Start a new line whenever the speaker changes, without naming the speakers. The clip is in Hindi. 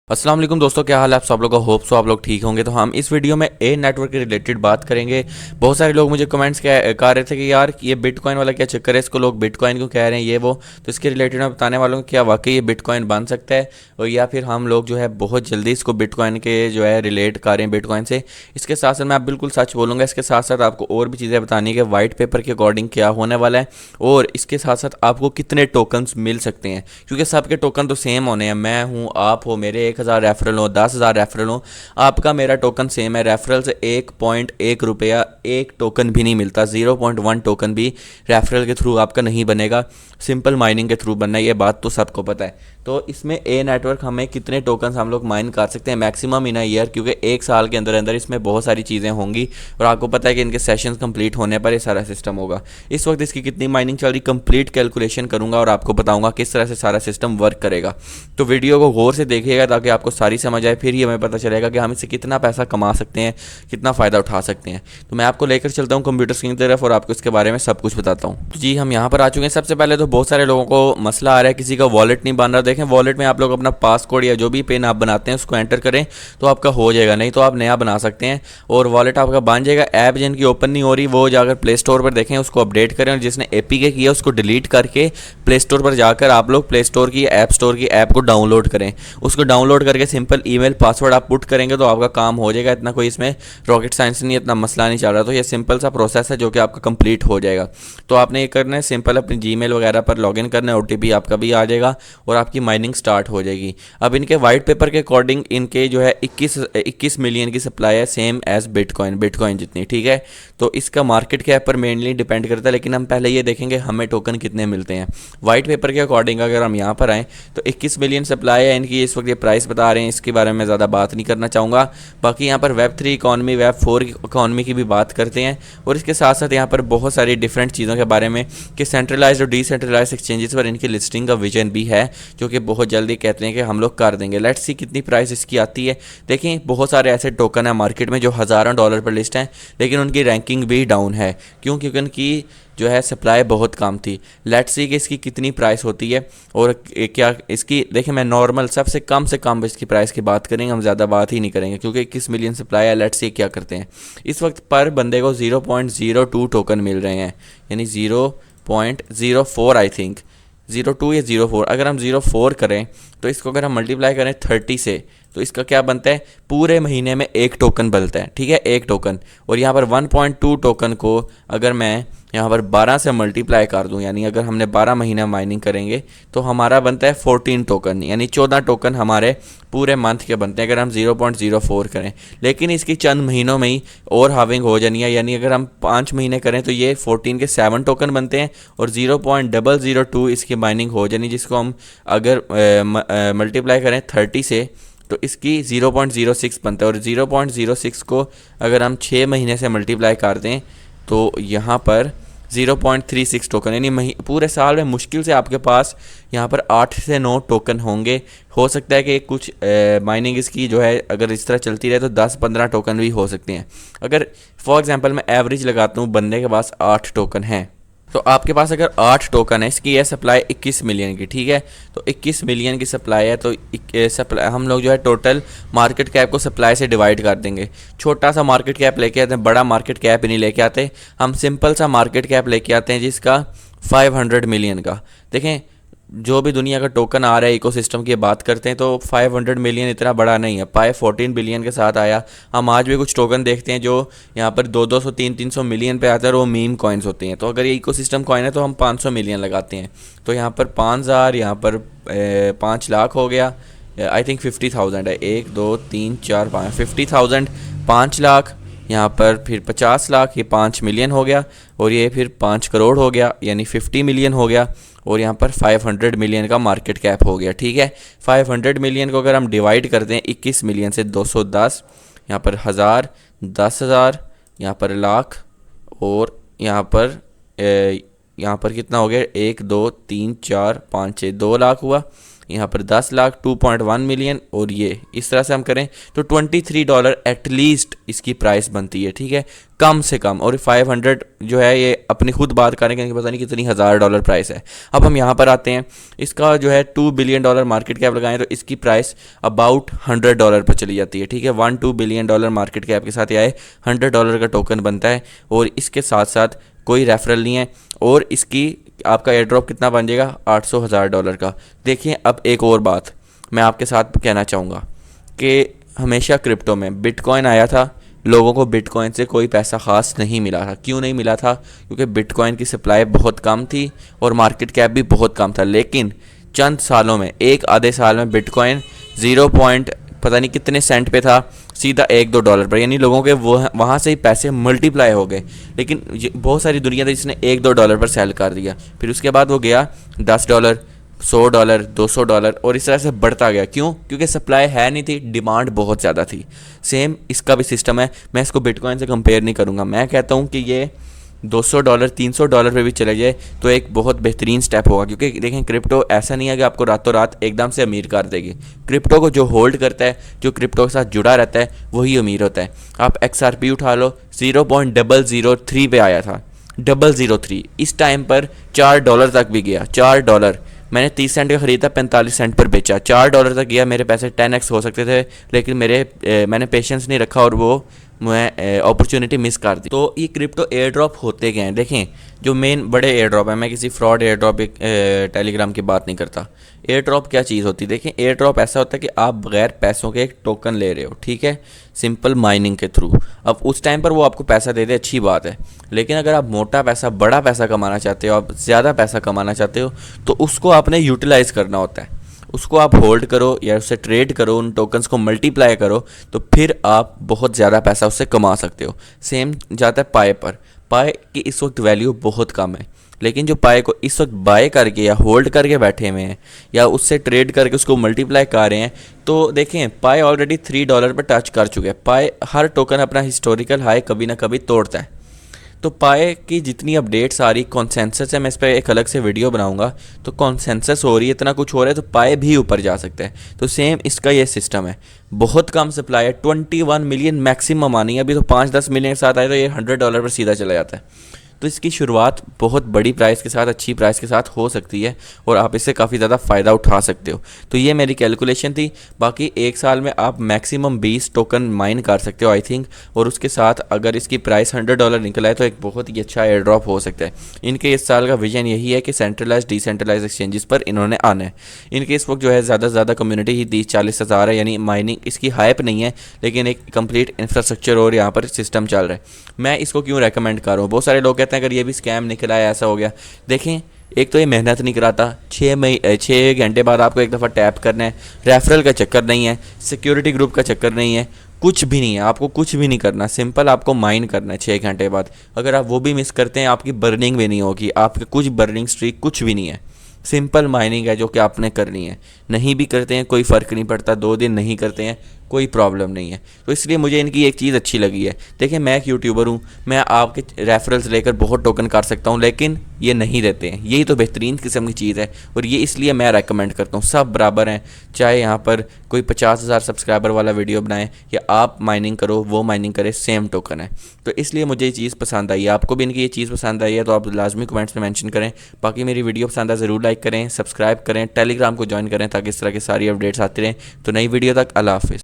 अस्सलाम वालेकुम दोस्तों, क्या हाल है आप सब लोगों का। होप सो आप लोग ठीक होंगे। तो हम इस वीडियो में ए नेटवर्क के रिलेटेड बात करेंगे। बहुत सारे लोग मुझे कमेंट्स कह रहे थे कि यार ये बिटकॉइन वाला क्या चक्कर है, इसको लोग बिटकॉइन क्यों कह रहे हैं ये वो। तो इसके रिलेटेड मैं बताने वाला हूँ क्या वाकई ये बिटकॉइन बन सकता है और या फिर हम लोग जो है बहुत जल्दी इसको बिटकॉइन के जो है रिलेट कर रहे हैं बिटकॉइन से। इसके साथ साथ मैं आप बिल्कुल सच बोलूँगा, इसके साथ साथ आपको और भी चीज़ें बतानी है कि वाइट पेपर के अकॉर्डिंग क्या होने वाला है और इसके साथ साथ आपको कितने टोकन्स मिल सकते हैं, क्योंकि सबके टोकन तो सेम होने हैं। मैं हूँ, आप हो, मेरे 1000 रेफरल हो, 10,000 रेफरल हो, आपका मेरा टोकन सेम है। रेफरल से 1.1 रुपया एक टोकन भी नहीं मिलता, 0.1 टोकन भी रेफरल के थ्रू आपका नहीं बनेगा, सिंपल माइनिंग के थ्रू बनना है, ये बात तो सबको पता है। तो इसमें ए नेटवर्क हमें कितने टोकन हम लोग माइन कर सकते हैं मैक्सिमम इन अ ईयर, क्योंकि एक साल के अंदर अंदर इसमें बहुत सारी चीज़ें होंगी और आपको पता है कि इनके सेशंस कंप्लीट होने पर ये सारा सिस्टम होगा। इस वक्त इसकी कितनी माइनिंग चल रही कंप्लीट कैलकुलेशन करूंगा और आपको बताऊंगा किस तरह से सारा सिस्टम वर्क करेगा। तो वीडियो को गौर से देखिएगा ताकि आपको सारी समझ आए, फिर ही हमें पता चलेगा कि हम इससे कितना पैसा कमा सकते हैं, कितना फ़ायदा उठा सकते हैं। तो मैं आपको लेकर चलता हूँ कंप्यूटर स्क्रीन की तरफ और आपको इसके बारे में सब कुछ बताता हूँ। तो जी हम यहाँ पर आ चुके हैं। सबसे पहले तो बहुत सारे लोगों को मसला आ रहा है, किसी का वॉलेट नहीं बन रहा। देखें, वॉलेट में आप लोग अपना पासकोड या जो भी पिन आप बनाते हैं उसको एंटर करें तो आपका हो जाएगा, नहीं तो आप नया बना सकते हैं और वॉलेट आपका बन जाएगा। ऐप जिनकी ओपन नहीं हो रही वो जाकर प्ले स्टोर पर देखें, उसको अपडेट करें और जिसने एपीके किया उसको डिलीट करके प्ले स्टोर पर जाकर आप लोग प्ले स्टोर की ऐप स्टोर की ऐप को डाउनलोड करें। उसको डाउनलोड करके सिंपल ईमेल पासवर्ड आप पुट करेंगे तो आपका काम हो जाएगा। इतना कोई इसमें रॉकेट साइंस नहीं, इतना मसला नहीं चल रहा। तो ये सिंपल सा प्रोसेस है जो कि आपका कंप्लीट हो जाएगा। तो आपने ये करना है, सिंपल अपनी जीमेल वगैरह पर लॉगिन करना है, ओटीपी आपका भी आ जाएगा और आपकी माइनिंग स्टार्ट हो जाएगी। अब इनके वाइट पेपर के अकॉर्डिंग इनके जो है 21 मिलियन की सप्लाई है, सेम एज बिटकॉइन जितनी, ठीक है। तो इसका मार्केट कैप पर मेनली डिपेंड करता है, लेकिन हम पहले ये देखेंगे हमें टोकन कितने मिलते हैं। वाइट पेपर के अकॉर्डिंग अगर हम यहाँ पर आएँ तो 21 मिलियन सप्लाई है इनकी, इस वक्त ये प्राइस बता रहे हैं, इसके बारे में मैं ज़्यादा बात नहीं करना चाहूँगा। बाकी यहाँ पर वेब 3 इकॉनमी, वेब 4 इकॉनमी की भी बात करते हैं और इसके साथ साथ यहाँ पर बहुत सारी डिफरेंट चीज़ों के बारे में कि सेंट्रलाइज्ड और डिसेंट्रलाइज्ड एक्सचेंजेस पर इनकी लिस्टिंग का विजन भी है जो कि बहुत जल्दी कहते हैं कि हम लोग कर देंगे। लेट्स सी कितनी प्राइस इसकी आती है। देखें, बहुत सारे ऐसे टोकन है मार्केट में जो हज़ारों डॉलर पर लिस्ट हैं, लेकिन उनकी रैंकिंग भी डाउन है। क्यों? क्योंकि उनकी जो है सप्लाई बहुत कम थी। लेट्स सी कि इसकी कितनी प्राइस होती है और क्या इसकी, देखिए मैं नॉर्मल सबसे कम से कम इसकी प्राइस की बात करेंगे, हम ज़्यादा बात ही नहीं करेंगे क्योंकि 21 मिलियन सप्लाई है। लेट्स सी क्या करते हैं, इस वक्त पर बंदे को 0.02 टोकन मिल रहे हैं, यानी 0.04 आई थिंक 02 या 04। अगर हम 04 करें तो इसको अगर हम मल्टीप्लाई करें 30 से तो इसका क्या बनता है, पूरे महीने में एक टोकन बनता है, ठीक है, एक टोकन। और यहाँ पर 1.2 टोकन को अगर मैं यहाँ पर 12 से मल्टीप्लाई कर दूँ, यानी अगर हमने 12 महीने माइनिंग करेंगे तो हमारा बनता है 14 टोकन, यानी 14 टोकन हमारे पूरे मंथ के बनते हैं अगर हम 0.04 करें। लेकिन इसकी चंद महीनों में ही और हाविंग हो जानी है, यानी अगर हम 5 महीने करें तो ये 14 के 7 टोकन बनते हैं और 0.002 इसकी माइनिंग हो जानी, जिसको हम अगर मल्टीप्लाई करें 30 से तो इसकी 0.06 बनता है और 0.06 को अगर हम 6 महीने से मल्टीप्लाई कर दें तो यहाँ पर 0.36 टोकन, यानी पूरे साल में मुश्किल से आपके पास यहाँ पर 8 से 9 टोकन होंगे। हो सकता है कि कुछ माइनिंग इसकी जो है अगर इस तरह चलती रहे तो 10-15 टोकन भी हो सकते हैं। अगर फॉर एग्जांपल मैं एवरेज लगाता हूँ, बंदे के पास 8 टोकन हैं तो आपके पास अगर 8 टोकन है, इसकी है सप्लाई 21 मिलियन की, ठीक है। तो 21 मिलियन की सप्लाई है तो सप्लाई हम लोग जो है टोटल मार्केट कैप को सप्लाई से डिवाइड कर देंगे। छोटा सा मार्केट कैप लेके आते हैं, बड़ा मार्केट कैप ही नहीं लेके आते, हम सिंपल सा मार्केट कैप लेके आते हैं जिसका 500 मिलियन का। देखें, जो भी दुनिया का टोकन आ रहा है इकोसिस्टम की बात करते हैं तो 500 मिलियन इतना बड़ा नहीं है, पाए 14 बिलियन के साथ आया। हम आज भी कुछ टोकन देखते हैं जो यहाँ पर 200-200 300-300 मिलियन पे आता है और वो मीम कॉइन्स होते हैं। तो अगर ये इकोसिस्टम कॉइन है तो हम 500 मिलियन लगाते हैं, तो यहाँ पर 5000, यहाँ पर 5 लाख हो गया। आई थिंक 50,000 है, 1 2 3 4 5 50,000, 5 लाख, यहाँ पर फिर 50 लाख, ये 5 मिलियन हो गया और ये फिर 5 करोड़ हो गया, यानी 50 मिलियन हो गया और यहाँ पर 500 मिलियन का मार्केट कैप हो गया, ठीक है। 500 मिलियन को अगर हम डिवाइड करते हैं 21 मिलियन से 210, यहाँ पर 1000, 10,000, यहाँ पर लाख और यहाँ पर कितना हो गया, 1 2 3 4 5 6, 2 लाख हुआ। यहाँ पर 10 लाख 2.1 मिलियन, और ये इस तरह से हम करें तो $23 एटलीस्ट इसकी प्राइस बनती है, ठीक है, कम से कम। और 500 जो है ये अपनी खुद बात करें कि पता नहीं कितनी $1000 प्राइस है। अब हम यहाँ पर आते हैं, इसका जो है $2 बिलियन मार्केट कैप लगाएं तो इसकी प्राइस अबाउट $100 पर चली जाती है, ठीक है। 1-2 बिलियन डॉलर मार्केट कैप के साथ ये आए, $100 का टोकन बनता है, और इसके साथ साथ कोई रेफरल नहीं है, और इसकी आपका एयर ड्रॉप कितना बन जाएगा, $800,000 का। देखिए अब एक और बात मैं आपके साथ कहना चाहूँगा कि हमेशा क्रिप्टो में बिटकॉइन आया था, लोगों को बिटकॉइन से कोई पैसा ख़ास नहीं मिला था। क्यों नहीं मिला था? क्योंकि बिटकॉइन की सप्लाई बहुत कम थी और मार्केट कैप भी बहुत कम था। लेकिन चंद सालों में, एक आधे साल में बिटकॉइन 0 पॉइंट पता नहीं कितने सेंट पे था, सीधा $1-2 पर, यानी लोगों के वो वहाँ से ही पैसे मल्टीप्लाई हो गए। लेकिन बहुत सारी दुनिया थी जिसने $1-2 पर सेल कर दिया, फिर उसके बाद वो गया $10, $100, $200 और इस तरह से बढ़ता गया। क्यों? क्योंकि सप्लाई है नहीं थी, डिमांड बहुत ज़्यादा थी। सेम इसका भी सिस्टम है। मैं इसको बिटकॉइन से कंपेयर नहीं करूँगा। मैं कहता हूँ कि ये $200 $300 पे भी चले जाए तो एक बहुत बेहतरीन स्टेप होगा, क्योंकि देखें क्रिप्टो ऐसा नहीं है कि आपको रातों रात एकदम से अमीर कर देगी। क्रिप्टो को जो होल्ड करता है, जो क्रिप्टो के साथ जुड़ा रहता है, वही अमीर होता है। आप XRP उठा लो, 0.003 पे आया था, 003। इस टाइम पर $4 तक भी गया, $4। मैंने 30 सेंट का ख़रीदा, 45 सेंट पर बेचा, $4 तक गया। मेरे पैसे 10x हो सकते थे, लेकिन मैंने पेशेंस नहीं रखा और वो मैं अपॉर्चुनिटी मिस कर दी। तो ये क्रिप्टो एयर ड्रॉप होते गए हैं। देखें जो मेन बड़े एयर ड्रॉप है, मैं किसी फ्रॉड एयर ड्रॉप टेलीग्राम की बात नहीं करता। एयर ड्रॉप क्या चीज़ होती है? देखें एयर ड्रॉप ऐसा होता है कि आप बगैर पैसों के एक टोकन ले रहे हो, ठीक है, सिंपल माइनिंग के थ्रू। अब उस टाइम पर वो आपको पैसा दे दे, अच्छी बात है, लेकिन अगर आप मोटा पैसा, बड़ा पैसा कमाना चाहते हो, आप ज़्यादा पैसा कमाना चाहते हो, तो उसको आपने यूटिलाइज़ करना होता है। उसको आप होल्ड करो या उससे ट्रेड करो, उन टोकन्स को मल्टीप्लाई करो, तो फिर आप बहुत ज़्यादा पैसा उससे कमा सकते हो। सेम जाता है पाए पर। पाए की इस वक्त वैल्यू बहुत कम है, लेकिन जो पाए को इस वक्त बाय करके या होल्ड करके बैठे हुए हैं या उससे ट्रेड करके उसको मल्टीप्लाई कर रहे हैं, तो देखें पाए ऑलरेडी $3 पर टच कर चुके हैं। पाए हर टोकन अपना हिस्टोरिकल हाई कभी ना कभी तोड़ता है। तो पाए की जितनी अपडेट्स आ रही, कॉन्सेंसस है, मैं इस पर एक अलग से वीडियो बनाऊंगा। तो कॉन्सेंसस हो रही है, इतना कुछ हो रहा है, तो पाए भी ऊपर जा सकते हैं। तो सेम इसका ये सिस्टम है। बहुत कम सप्लाई है, 21 मिलियन मैक्सिमम आनी है। अभी तो 5-10 मिलियन के साथ आए तो ये $100 पर सीधा चला जाता है। तो इसकी शुरुआत बहुत बड़ी प्राइस के साथ, अच्छी प्राइस के साथ हो सकती है और आप इससे काफ़ी ज़्यादा फ़ायदा उठा सकते हो। तो ये मेरी कैलकुलेशन थी। बाकी एक साल में आप मैक्सिमम 20 टोकन माइन कर सकते हो आई थिंक, और उसके साथ अगर इसकी प्राइस $100 निकल आए तो एक बहुत ही अच्छा एयर ड्रॉप हो सकता है। इनके इस साल का विजन यही है कि सेंट्रलाइज डिसेंट्रलाइज एक्सचेंजेस पर इन्होंने आना है। इनके इस वक्त जो है ज़्यादा से ज़्यादा कम्युनिटी ही 30-40 हज़ार है, यानी माइनिंग इसकी हाइप नहीं है, लेकिन एक कंप्लीट इंफ्रास्ट्रक्चर और यहाँ पर सिस्टम चल रहा है। मैं इसको क्यों रेकमेंड कर रहा हूँ? बहुत सारे लोग कहते हैं अगर ये भी स्कैम निकला है, ऐसा हो गया। देखें एक तो ये मेहनत नहीं कराता, 6 घंटे बाद आपको एक दफ़ा टैप करना है, रेफरल का चक्कर नहीं है, सिक्योरिटी ग्रुप का चक्कर नहीं है, कुछ भी नहीं है, आपको कुछ भी नहीं करना, सिंपल आपको माइन करना है 6 घंटे बाद। अगर आप वो भी मिस करते हैं, आपकी बर्निंग भी नहीं होगी, आपके कुछ बर्निंग स्ट्रीक कुछ भी नहीं है। सिंपल माइनिंग है जो कि आपने करनी है। नहीं भी करते हैं कोई फ़र्क नहीं पड़ता, 2 दिन नहीं करते हैं कोई प्रॉब्लम नहीं है। तो इसलिए मुझे इनकी एक चीज़ अच्छी लगी है। देखिए मैं एक यूट्यूबर हूँ, मैं आपके रेफरल्स लेकर बहुत टोकन कर सकता हूँ, लेकिन ये नहीं देते हैं। यही तो बेहतरीन किस्म की चीज़ है और ये इसलिए मैं रेकमेंड करता हूँ। सब बराबर हैं, चाहे यहाँ पर कोई 50,000 सब्सक्राइबर वाला वीडियो बनाए या आप माइनिंग करो, वो माइनिंग करे, सेम टोकन है। तो इसलिए मुझे ये चीज़ पसंद आई है। आपको भी इनकी ये चीज़ पसंद आई है तो आप लाजमी कमेंट्स में मेंशन करें। बाकी मेरी वीडियो पसंद है ज़रूर लाइक करें, सब्सक्राइब करें, टेलीग्राम को ज्वाइन करें ताकि इस तरह की सारी अपडेट्स आती रहें। तो नई वीडियो तक अल्लाह हाफिज़।